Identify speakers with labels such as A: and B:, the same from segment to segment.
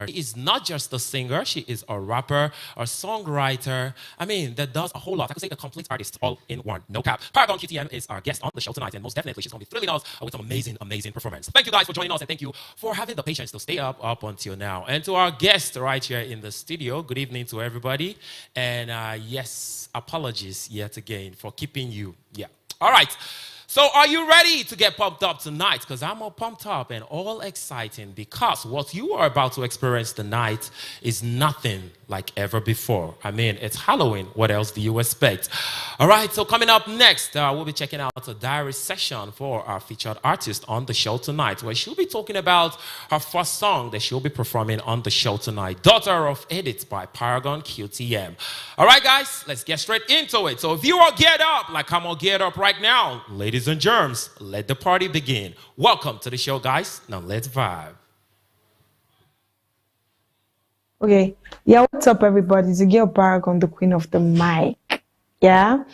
A: She is not just a singer, she is a rapper, a songwriter. I mean, that does a whole lot. I could say a complete artist all in one. No cap. Paragon QTM is our guest on the show tonight, and most definitely she's going to be thrilling us with some amazing performance. Thank you guys for joining us, and thank you for having the patience to stay up until now. And to our guest right here in the studio, good evening to everybody. And yes, apologies yet again for keeping you. Yeah. All right. So are you ready to get pumped up tonight? Because I'm all pumped up and all exciting because what you are about to experience tonight is nothing like ever before. I mean, it's Halloween. What else do you expect? All right, so coming up next, we'll be checking out a diary session for our featured artist on the show tonight, where she'll be talking about her first song that she'll be performing on the show tonight, Daughter of Edith by Paragon QTM. All right, guys, let's get straight into it. So if you are geared up, like I'm all geared up right now, ladies and germs, let the party begin. Welcome to the show, guys. Now let's vibe.
B: Okay, yeah, what's up, everybody? It's the girl Paragon, the queen of the mic. Yeah,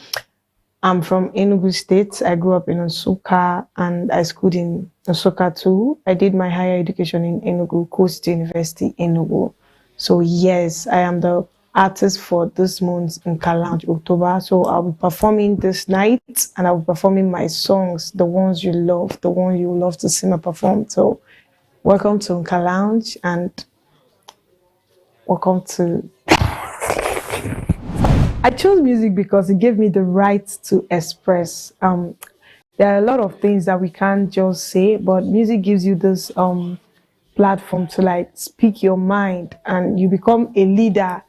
B: I'm from Enugu State. I grew up in Nsukka and I schooled in Nsukka too. I did my higher education in Enugu, Coast University, Enugu. So yes, I am the artist for this month's NKA Lounge, October. So I'll be performing this night and I'll be performing my songs, the ones you love, the ones you love to sing or perform. So welcome to NKA Lounge and welcome to... I chose music because it gave me the right to express. There are a lot of things that we can't just say, but music gives you this platform to like speak your mind and you become a leader.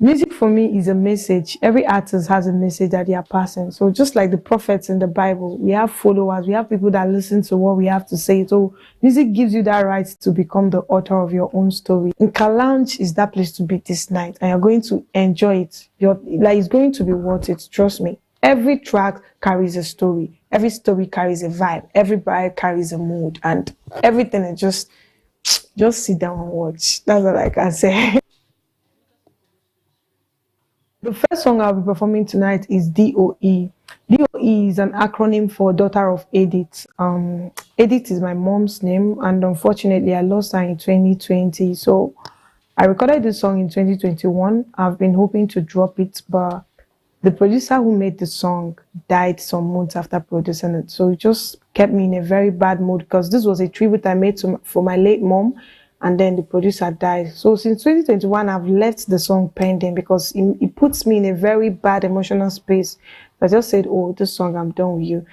B: Music for me is a message. Every artist has a message that they are passing. So just like the prophets in the Bible, we have followers, we have people that listen to what we have to say. So music gives you that right to become the author of your own story. NKA Lounge is that place to be this night, and you're going to enjoy it. It's going to be worth it, trust me. Every track carries a story. Every story carries a vibe. Every vibe carries a mood, and everything is just sit down and watch. That's what I can say. The first song I'll be performing tonight is DOE. DOE is an acronym for Daughter of Edith. Edith is my mom's name, and unfortunately, I lost her in 2020. So I recorded this song in 2021. I've been hoping to drop it, but the producer who made the song died some months after producing it. So it just kept me in a very bad mood because this was a tribute I made for my late mom. And then the producer died. So since 2021, I've left the song pending because it puts me in a very bad emotional space. I just said, oh, this song, I'm done with you.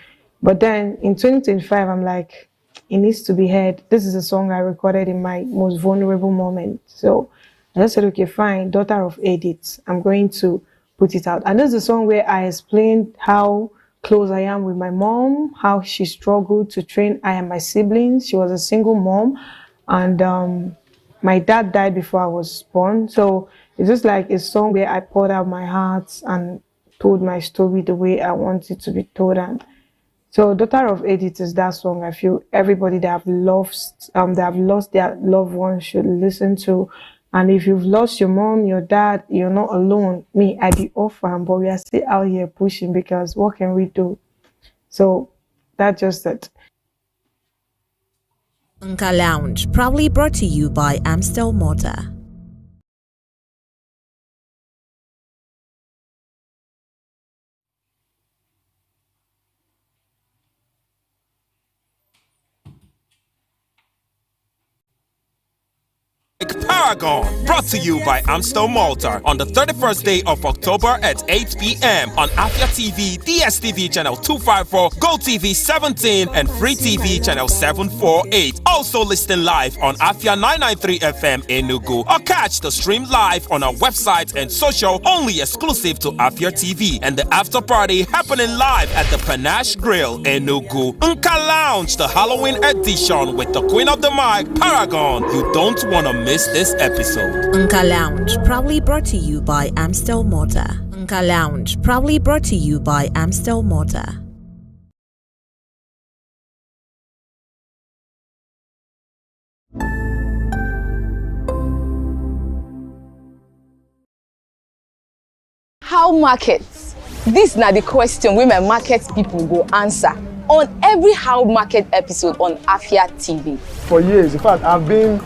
B: But then in 2025, I'm like, it needs to be heard. This is a song I recorded in my most vulnerable moment. So I just said, okay, fine, Daughter of Edith. I'm going to put it out. And this is a song where I explained how close I am with my mom, how she struggled to train I and my siblings. She was a single mom. And my dad died before I was born. So it's just like a song where I poured out my heart and told my story the way I want it to be told. And so Daughter of Edith is that song I feel everybody that have lost their loved ones should listen to. And if you've lost your mom, your dad, you're not alone. Me, I be orphan, but we are still out here pushing because what can we do? So that's just it.
C: NKA Lounge, proudly brought to you by Amstel, Malta.
A: Paragon, brought to you by Amstel, Malta, on the 31st day of October at 8 p.m. on Afia TV, DStv channel 254, GOtv 17, and Free TV channel 748. Also listening live on Afia 993 FM Enugu, or catch the stream live on our website and social, only exclusive to Afia TV, and the after party happening live at the Panache Grill Enugu. NKA Lounge, the Halloween edition with the queen of the mic, Paragon. You don't want to miss this episode.
C: NKA Lounge, proudly brought to you by Amstel, Malta. NKA Lounge, proudly brought to you by Amstel, Malta.
D: How markets? This na the question women market people go answer on every How Market episode on Afia TV.
E: For years, in fact, I've been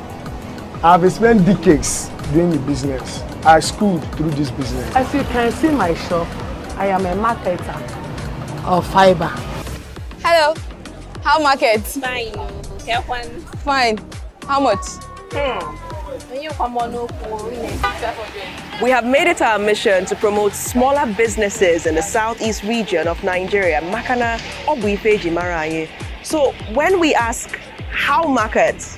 E: I've spent decades doing the business. I schooled through this business.
F: As you can see my shop, I am a marketer of fiber.
D: Hello. How market?
G: Fine.
D: Fine. How much?
H: We have made it our mission to promote smaller businesses in the southeast region of Nigeria. Makana Obuife Jimaraye. So when we ask how markets,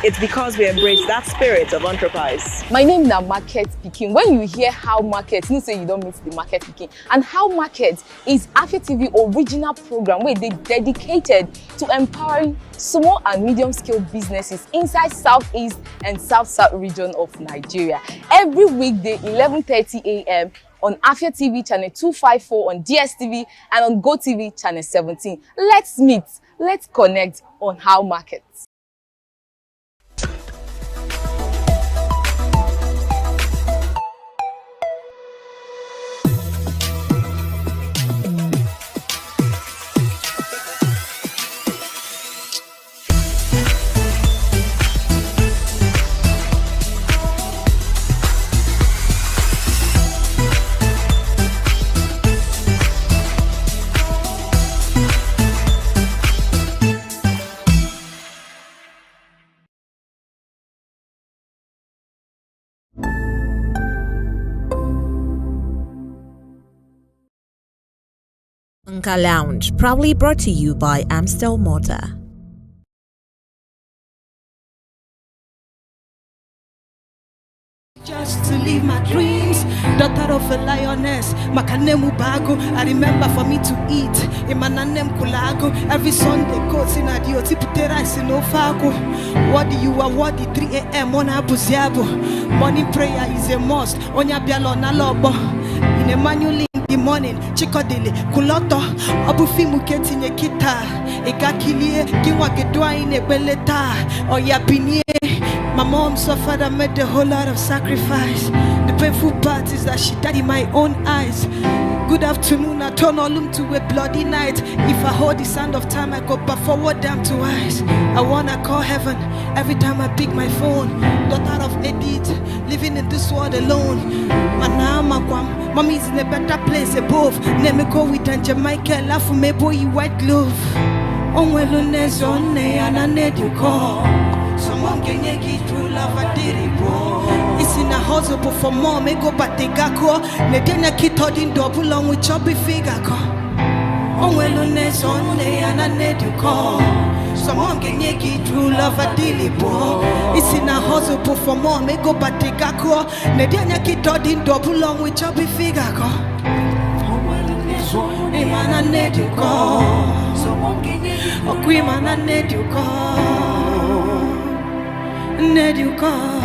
H: it's because we embrace that spirit of enterprise.
D: My name is Market Pikin. When you hear how market, you say you don't miss the Market Pikin. And how market is Afia TV original program where they dedicated to empowering small and medium scale businesses inside Southeast and South region of Nigeria. Every weekday, 11:30 a.m. on Afia TV channel 254, on DStv, and on GOtv channel 17. Let's meet, let's connect on how markets.
C: NKA Lounge, proudly brought to you by Amstel Malta.
I: Just to live my dreams, daughter of a lioness, makanemu bago. I remember for me to eat, imananem kulago. Every Sunday, coats in adio, tiputera is no fago. What do you award the 3 a.m. on abuziabo? Morning prayer is a must, onya bialo na lobo. In a manual in the morning, chikodile, kuloto, abufi muketi nye kita, egakilie, kiwa gedwa in a beleta, or yabinie. My mom suffered and made a whole lot of sacrifice. The painful part is that she died in my own eyes. Good afternoon, I turn all to a bloody night. If I hold the sand of time, I go back forward down to ice. I wanna call heaven every time I pick my phone. Daughter of Edith, living in this world alone. Mommy's in a better place above. Let me go with Angel Michael, laugh for me boy, white glove. On wellness on and I need you call. Someone can get true love, I did it, bro. It's in a hustle, but for more, me go back the gako. Nedena kit holding double long with choppy figure. On wellness on and I need you call. Someone can get true love, I did it, bro. It's in a hustle, but for more, me go back the gako. Nedena kit holding double long with choppy figure. On wellness on and I need you call. Someone can get oh, cream and I need you call. Need you call,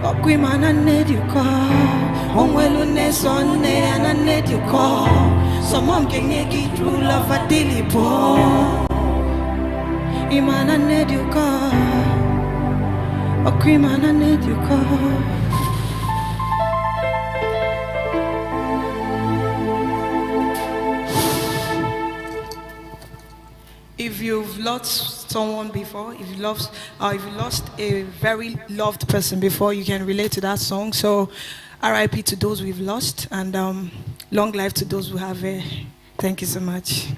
I: oh queen man, I need you call. On wellness on and I need you call. Someone can get true love, I daily pour. Iman, I need you call, oh queen man, I need you call. If you've lost someone before, if you lost a very loved person before, you can relate to that song. So, RIP to those we've lost, and long life to those who have. Thank you so much.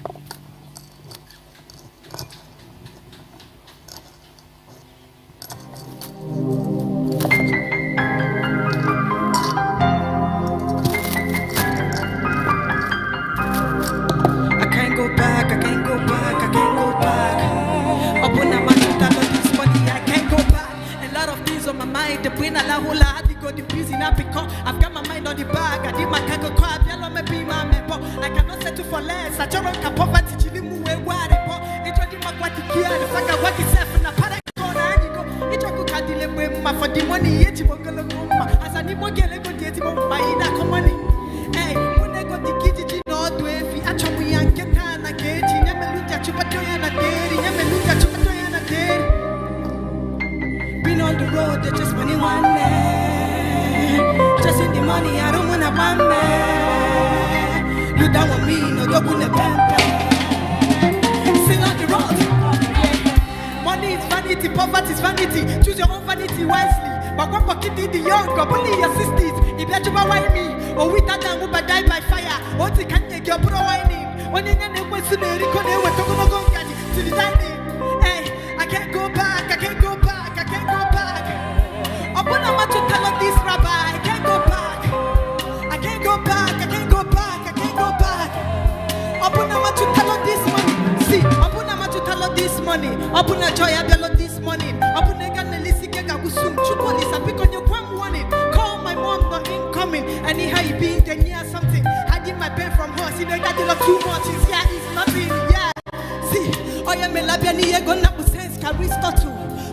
I: I've got my mind on the bag. I did my cargo crab. Yellow me be my member. I cannot settle for less. I don't want poverty. Chilimu we worry for. It was the magwati kia. The fact I work itself in a Paragon. And you go. It was good. Kadile mma for the money. Yet you won't go mma. As I need more gele go date mma. Buy that money. Hey, when I got the kitty no do if you actually and get na keji. Nyameluja chupatoya na deri. Nyameluja chupatoya na deri. Been on the road. They just money one day. Just in the money, I don't wanna buy me. You don't want me, no double the pamper. Still on the road. Money is vanity, poverty is vanity. Choose your own vanity wisely. But what pocket the young, only your sisters. If you ever wine me, or with that time, who die by fire, or they can't take your pro whining. When you know what's to the recording, we're talking about to the dining. Hey, I can't go back, I can't go back, I can't go back. Upon a match to tell of this rabbi, I can't go back. I can't go back, I can't go back, I can't go back. Upon a match to tell of this money. See, upon a match to tell of this money. Upon a joy, I tell of this money. Upon a gun, listen, Gagusum, Chupolis, I pick on your one warning. Call my mom, not incoming. Anyhow, you be then yeah, something. Hiding my pen from her, see, they got you too much. It's yeah, it's nothing, yeah. See, oh, yeah, me labiani, go na sense, Aristotle.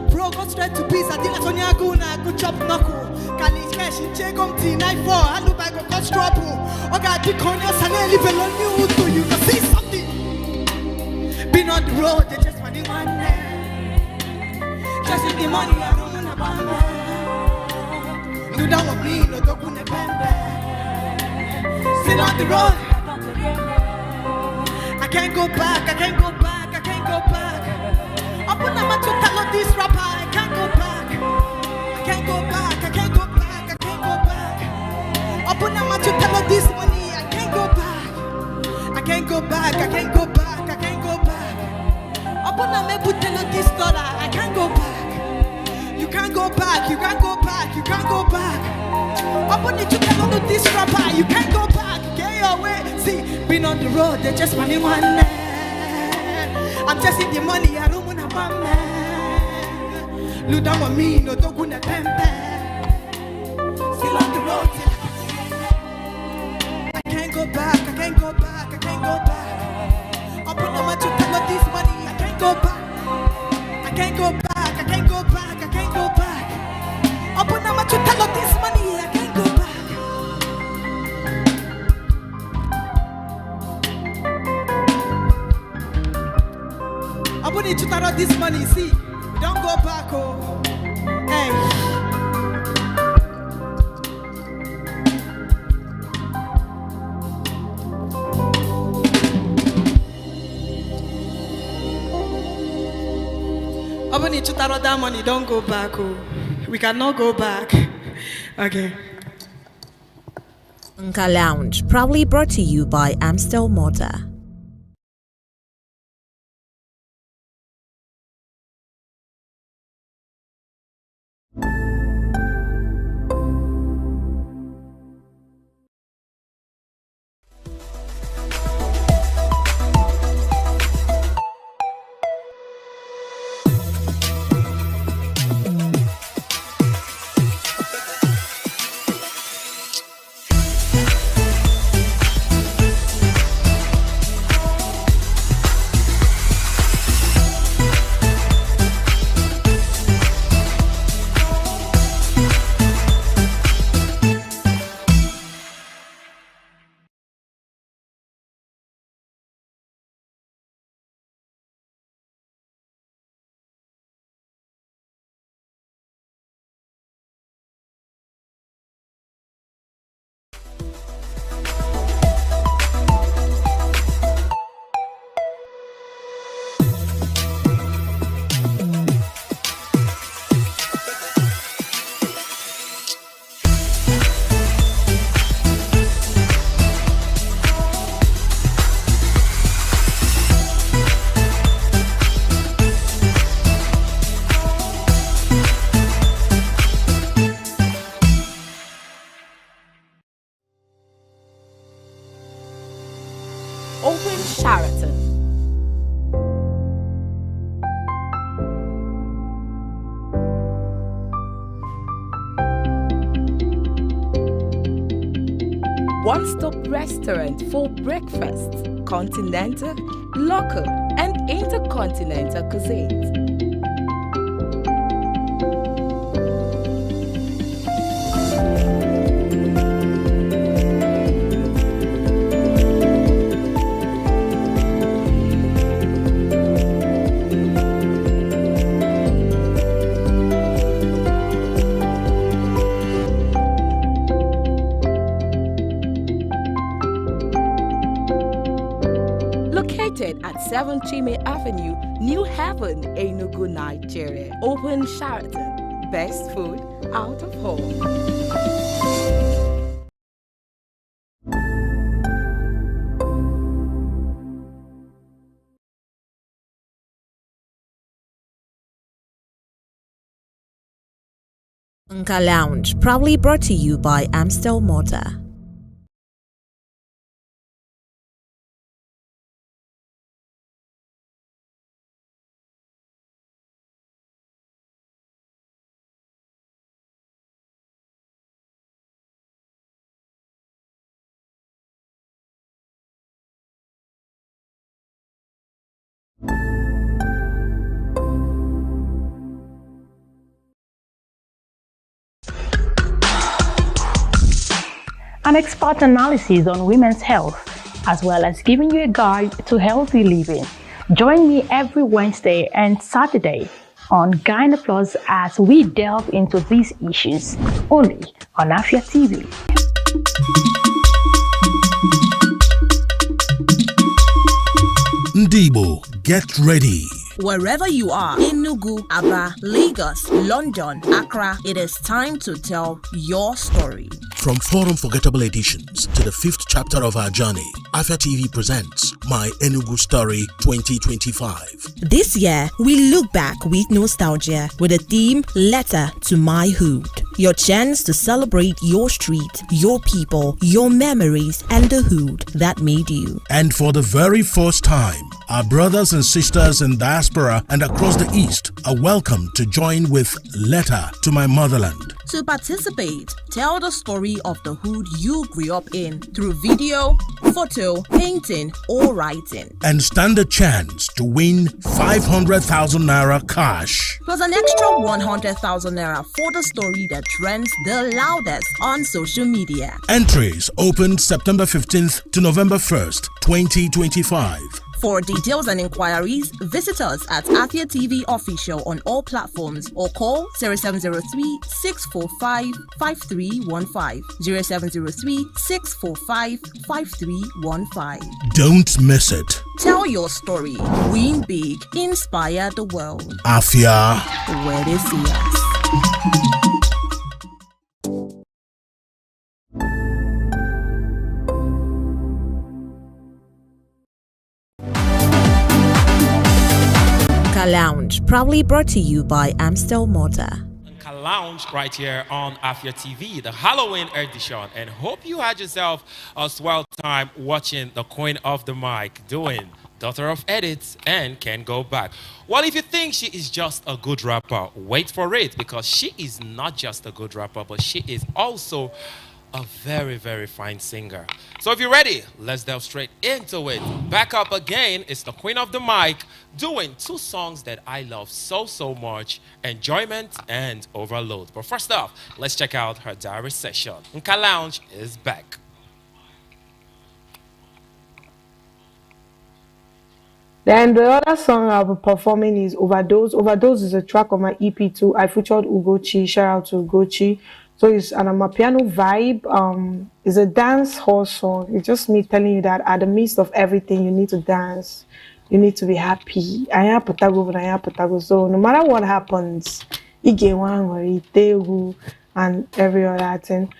I: Bro, go straight to peace. I did not only go na go chop knuckle. College cash in check on T94. I look like a cost trouble. Oh, God, you can't just live alone. You to you can see something. Been on the road, they just money one day. Just in the money, I don't wanna buy. You don't want me, no dog on the band. Still on the road. I can't go back, I can't go back, I can't go back. Upon a match to tell of this rapper, I can't go back. I can't go back, I can't go back, I can't go back. Upon a match to tell of this money, I can't go back. I can't go back, I can't go back, I can't go back. Upon a me put tell of this dollar, I can't go back. You can't go back, you can't go back, you can't go back. Upon it to tell of this rapper, you can't go back. Get your way. See, been on the road, they just money one night. I'm just in the money, I don't wanna buy man. Look down on me, no dog on the pempe. Still on the road. I can't go back, I can't go back, I can't go back. Up on the match to tell of this money, I can't go back. I can't go back, I can't go back, I can't go back. Up on the match to tell of this money, I can't go back. I put it to tell this money, see, don't go back, oh, hey. I put it to tell that money, don't go back, oh, we cannot go back, okay.
C: NKA Lounge, proudly brought to you by Amstel Malta.
D: Open Sheraton. One-stop restaurant for breakfast, continental, local, and intercontinental cuisines. Located at 7 Chime Avenue,
G: New Heaven, Enugu, Nigeria. Open Sheraton. Best food out of home.
C: NKA Lounge, proudly brought to you by Amstel Malta.
J: An expert analysis on women's health, as well as giving you a guide to healthy living. Join me every Wednesday and Saturday on Gyna Plus as we delve into these issues, only on Afia TV.
K: Igbo, get ready.
C: Wherever you are, Enugu, Aba, Lagos, London, Accra, it is time to tell your story.
K: From 4 unforgettable editions to the 5th chapter of our journey, Afia TV presents My Enugu Story 2025.
C: This year, we look back with nostalgia with the theme Letter to My Hood. Your chance to celebrate your street, your people, your memories, and the hood that made you.
K: And for the very first time, our brothers and sisters in diaspora and across the East are welcome to join with Letter to My Motherland.
C: To participate, tell the story of the hood you grew up in through video, photo, painting, or writing.
K: And stand a chance to win 500,000 Naira cash.
C: Plus an extra 100,000 Naira for the story that trends the loudest on social media.
K: Entries opened September 15th to November 1st, 2025.
C: For details and inquiries, visit us at Afia TV Official on all platforms or call 0703 645 5315. 0703 645 5315.
K: Don't miss it.
C: Tell your story. Win big. Inspire the world.
K: Afia,
C: where they see us. NKA Lounge, proudly brought to you by Amstel Malta.
A: NKA Lounge right here on Afia TV, the Halloween edition, and hope you had yourself a swell time watching the Queen of the Mic doing Daughter of Edith and Can Go Back. Well, if you think she is just a good rapper, wait for it, because she is not just a good rapper, but she is also a very, very fine singer. So if you're ready, let's delve straight into it. Back up again, it's the Queen of the Mic doing 2 songs that I love so much, Enjoyment and Overload. But first off, let's check out her diary session. NKA Lounge is back.
B: Then the other song I'll be performing is Overdose. Overdose is a track on my EP2. I featured Ugochi. Shout out to Ugochi. So it's an Amapiano vibe. It's a dance hall song. It's just me telling you that at the midst of everything, you need to dance. You need to be happy. So no matter what happens, and every other thing.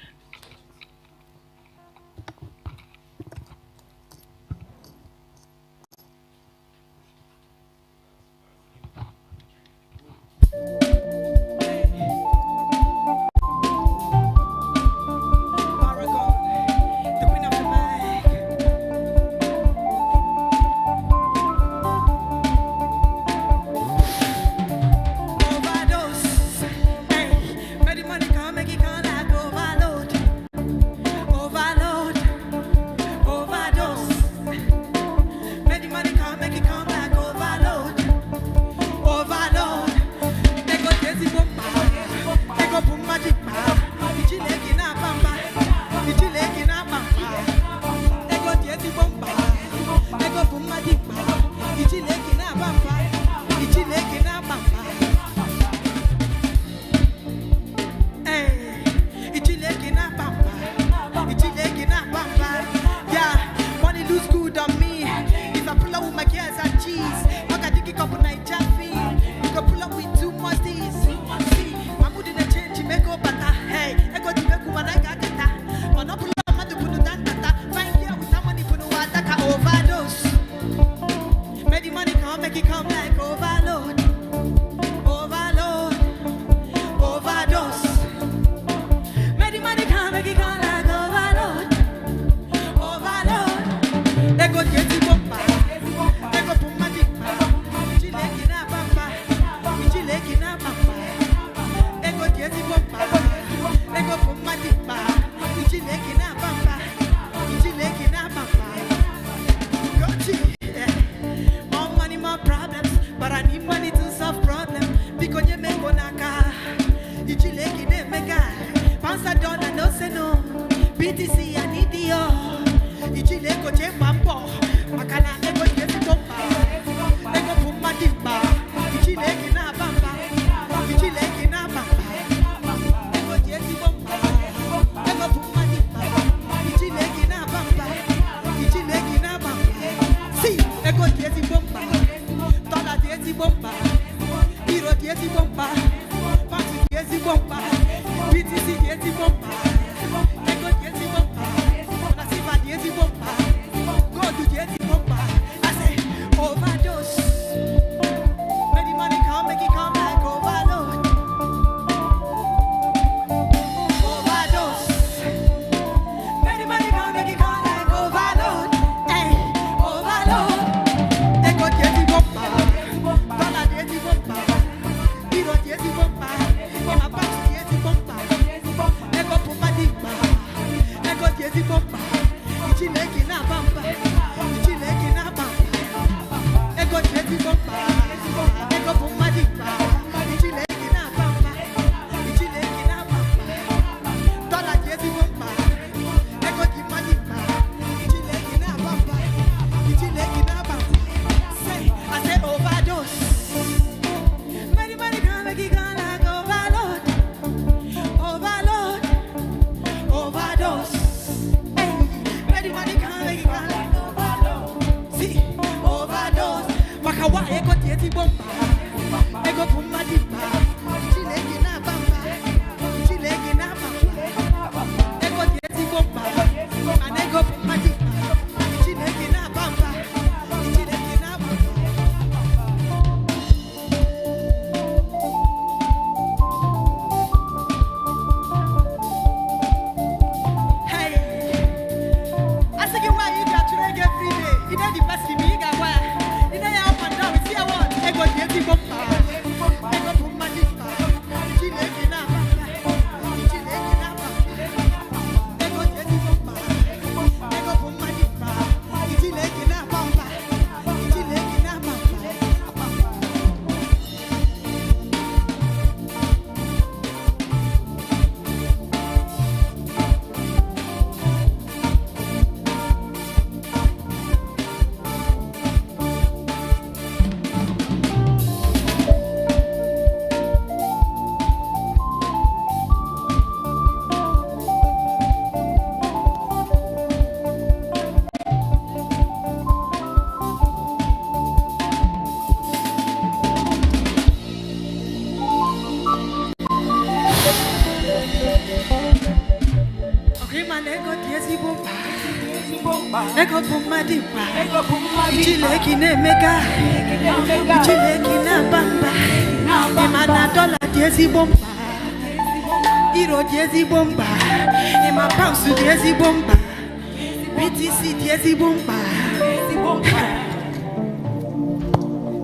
I: Paragon, the queen of the mic. Overdose, hey, where the money come, make it come like overload.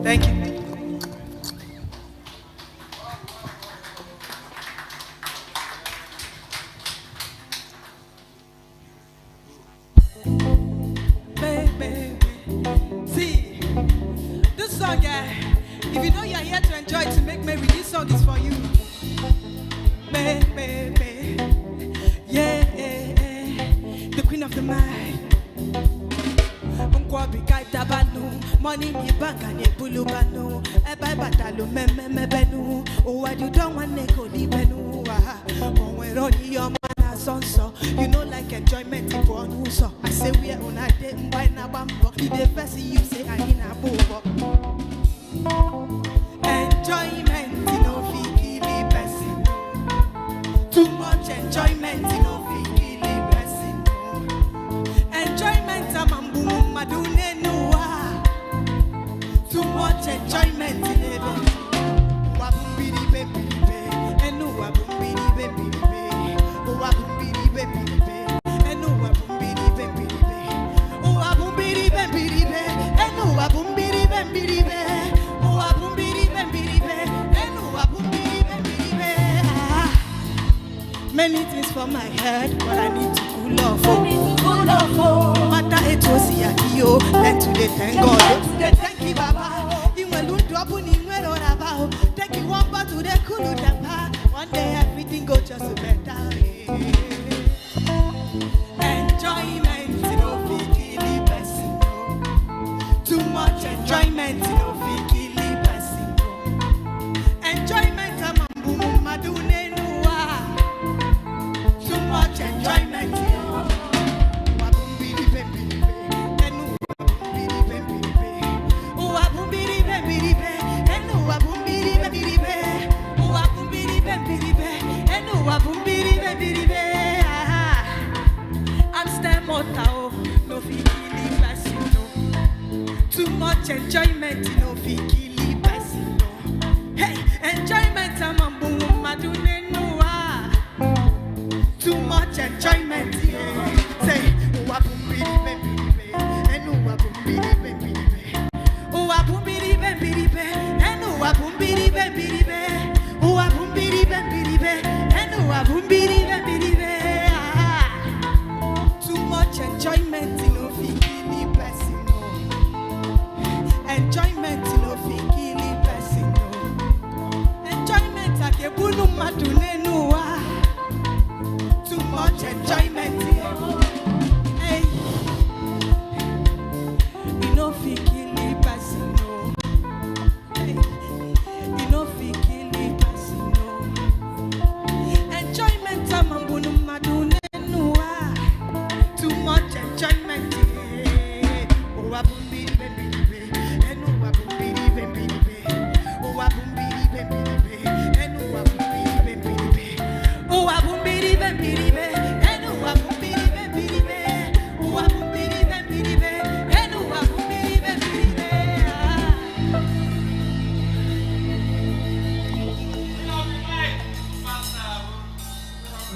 I: Thank you. See, this song, if you know you're here to enjoy to make merry, this song is for you. Yeah, the queen of the mind. Money in the bank and a bulubano. Eba batalu me benu. Oh, what you don't want to go di benu. Oh, we're on your man son so. You know like enjoyment in one so. I say we are on a day by na bambo. The first you say I in a bobo. Enjoyment in no figili person. Too much enjoyment in no figili person. Enjoyment amambu madune no. Too much enjoyment in it. Wabumbiri baby baby, and no wabumbiri baby baby. Wabumbiri baby baby, and no wabumbiri baby baby. Wabumbiri baby baby, and no wabumbiri baby baby. Wabumbiri baby baby, and no wabumbiri baby baby. Many things for my head, but I need to cool off. Matter it was here, and today thank God. Thank you, Baba. Take you one part to the cool temper. One day everything go just better. Enjoyment, no biggie. much enjoyment, you know, fikili person. Hey, enjoyment, I'm a boom, madune no. Too much enjoyment, yeah. Say, wapum bidi baby, and wapum bidi baby, wapum bidi baby, and wapum bidi baby, wapum bidi baby, and wapum bidi baby. Too much enjoyment, you know, fikili person. Enjoyment, you know, fikili person. Enjoyment, ake bunu madune no. Too much enjoyment, hey. You know, fikili person, no. Hey, you know, fikili person, no. Enjoyment, amambunu madune no. Too much enjoyment, oh, abumbi baby, and oh, abumbi baby, oh, abumbi baby, and oh, abumbi baby, oh, abumbi baby, and oh, abumbi baby, oh, abumbi baby, and oh, abumbi baby.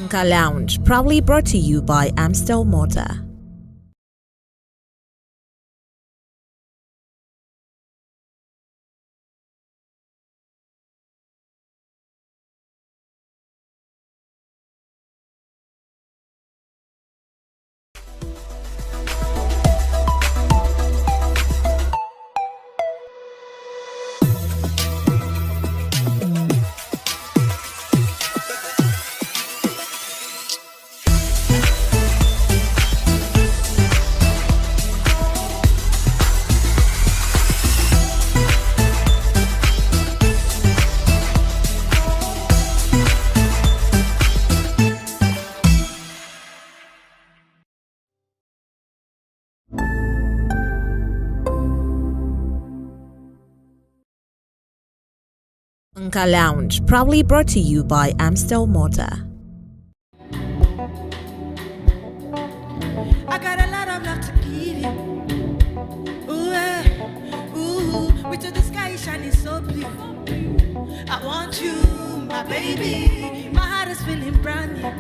C: NKA Lounge, proudly brought to you by Amstel, Malta. NKA Lounge, proudly brought to you by Amstel, Malta.
I: I got a lot of love to give you. Ooh, ooh, with the sky shining so blue. I want you, my baby. My heart is feeling brand new.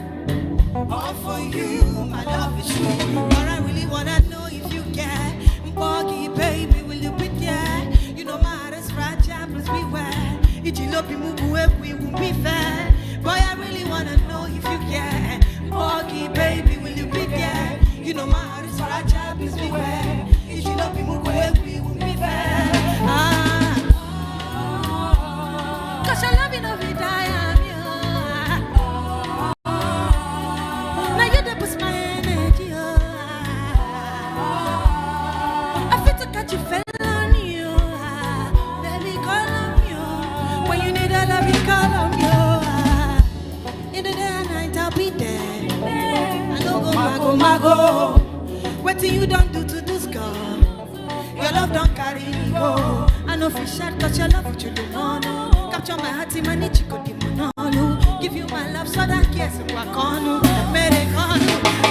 I: All for you, my love is true. But I really wanna know if you care. Boggy, baby, will you be there? You know my heart is fragile, please beware. If you love me, move away, we won't be fair. Boy, I really wanna know if you care. Boggy, baby, will you be there? You know my heart is fragile, please beware. If you love me, move away, we won't be fair. Cause I love you, no be die, now you the push my energy. I feel to catch you fell on you. Baby, call on you. When you need a love, you call on you. In the day and night, I'll be there. I know go mago. What do you don't do to this girl? Your love don't carry me go. I know for sure cause your love what you do no. Capture my heart in my niche, you could give me no. Give you my love so that yes, I can't.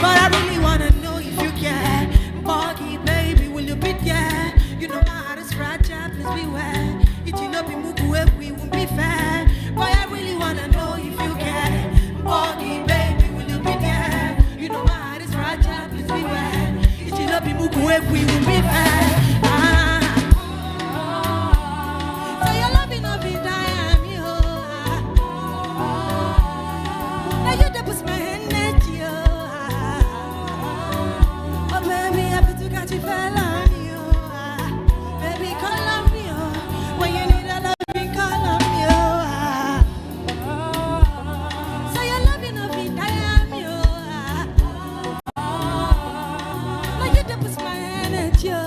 I: But I really wanna know if you care. Boggy, baby, will you be there? You know my heart is fragile, please beware. If you love me, move away, we won't be fair. Boy, I really wanna know if you care. Boggy, baby, will you be there? You know my heart is fragile, please beware. If you love me, move away, we won't be fair. So your love will not be dying, you. Now you the push my hand at you. Oh baby, happy to catch you fell on you. Baby, call on me. When you need a loving, call on me. So your love will not be dying, you. Now you the push my hand at you.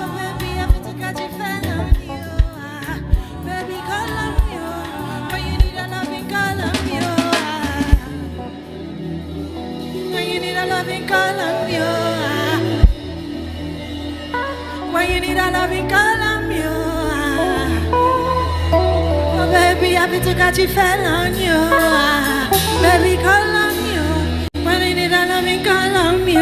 I: Oh baby, happy to catch you fell on you. Baby, call on me. When you need a loving, call on me. When you need a loving, call on me. When you need a loving, call on me. Oh baby, happy to catch you fell on you. Baby, call on you. When you need a loving, call on me.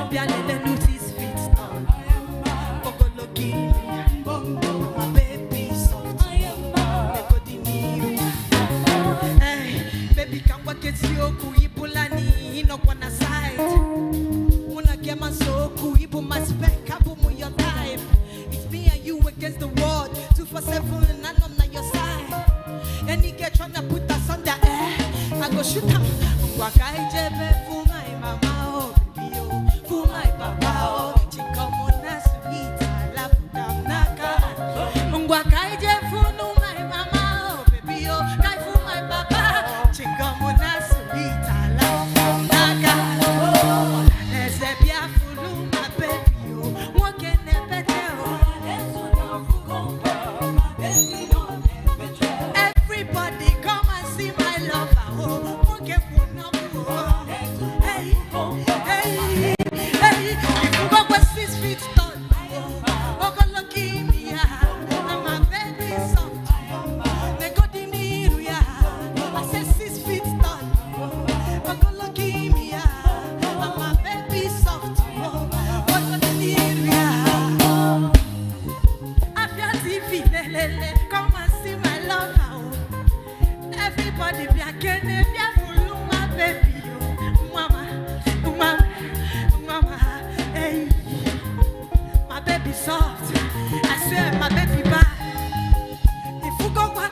I: Bialele notice fit stall. Ogologi, my baby soft. Hey, baby, can work it you kuibulani no kwana side. Wanna get my soul kuibu my spec kabu mu your time. It's me and you against the world. 247 and I'm on your side. Any get trying to put us on the air. I go shoot him. Wakai jebe for my mama oh baby oh, for my papa oh. Chikamona sweet I love them naka. Wakai jebe for no my mama oh baby oh, kai for my papa. Chikamona sweet I love them naka. Oh, let's be full my baby oh, what can I better oh. Everybody come and see my lover oh. Come and see my lover oh. Everybody be a kenny, be a fool, my baby oh. Mama, mama, mama, hey. My baby soft, I swear my baby bad. If you go, my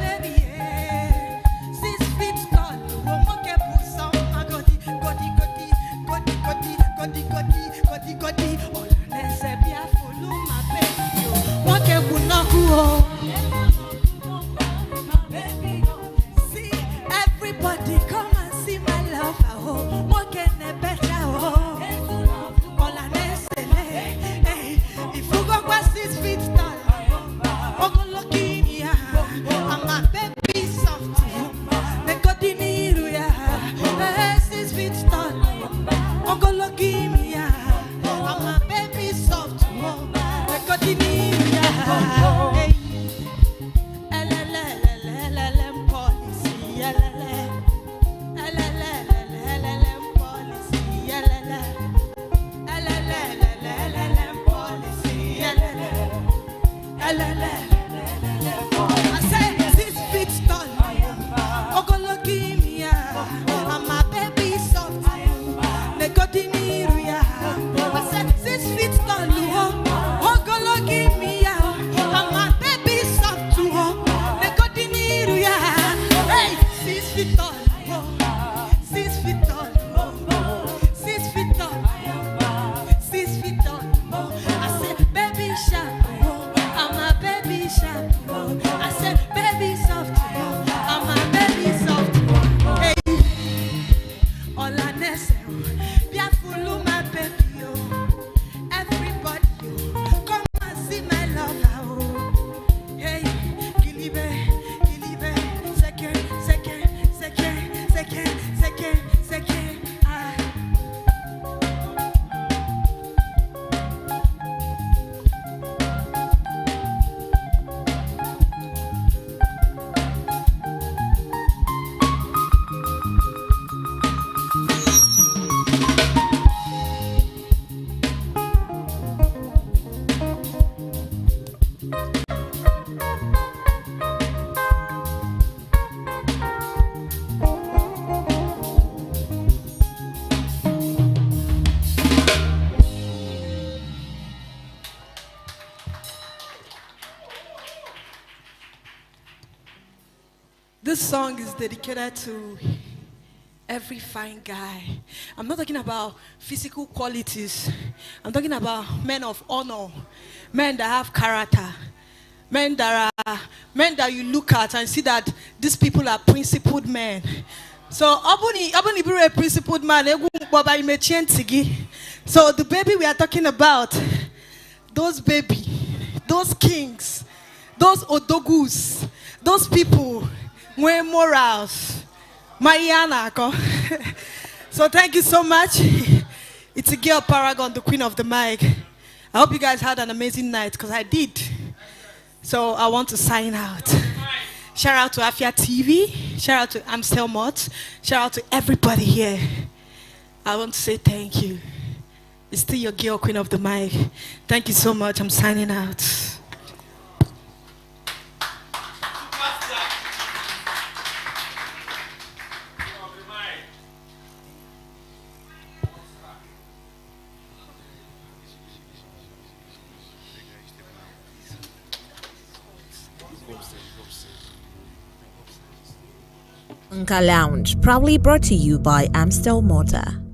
I: baby, yeah. 6 feet tall, won't get put some, my godi. Oh, let's be a fool, my baby, oh. Won't get put no oh. See, everybody come and see my lover, oh. What can I better, oh. All I say, hey, if you go past 6 feet tall, oh, go lucky, yeah. And my baby soft, they got the need, yeah. 6 feet tall, oh, go lucky, yeah. And my baby soft, they got the need, yeah. Hey. I say 6 feet tall, ogologi mia, and my baby soft, they got the need, yeah. I said 6 feet tall, ogologi mia, and my baby soft, they got the need, yeah. Hey, 6 feet tall, 6 feet tall, 6 feet tall, 6 feet tall. I said baby sharp. I said, baby soft, I'm a baby soft. Hey, all I necessary, be a fool, my baby. Everybody, come and see my lover. Hey, Gilibe, second. This song is dedicated to every fine guy. I'm not talking about physical qualities. I'm talking about men of honor, men that have character, men that you look at and see that these people are principled men. So, abuni be a principled man. So the baby we are talking about, those kings, those odogus, those people. More morals. Mariana. So thank you so much. It's a girl Paragon, the queen of the mic. I hope you guys had an amazing night because I did. So I want to sign out. Shout out to Afia TV. Shout out to Amstel Shout out to everybody here. I want to say thank you. It's still your girl, Queen of the Mic. Thank you so much. I'm signing out.
C: NKA Lounge, proudly brought to you by Amstel, Malta.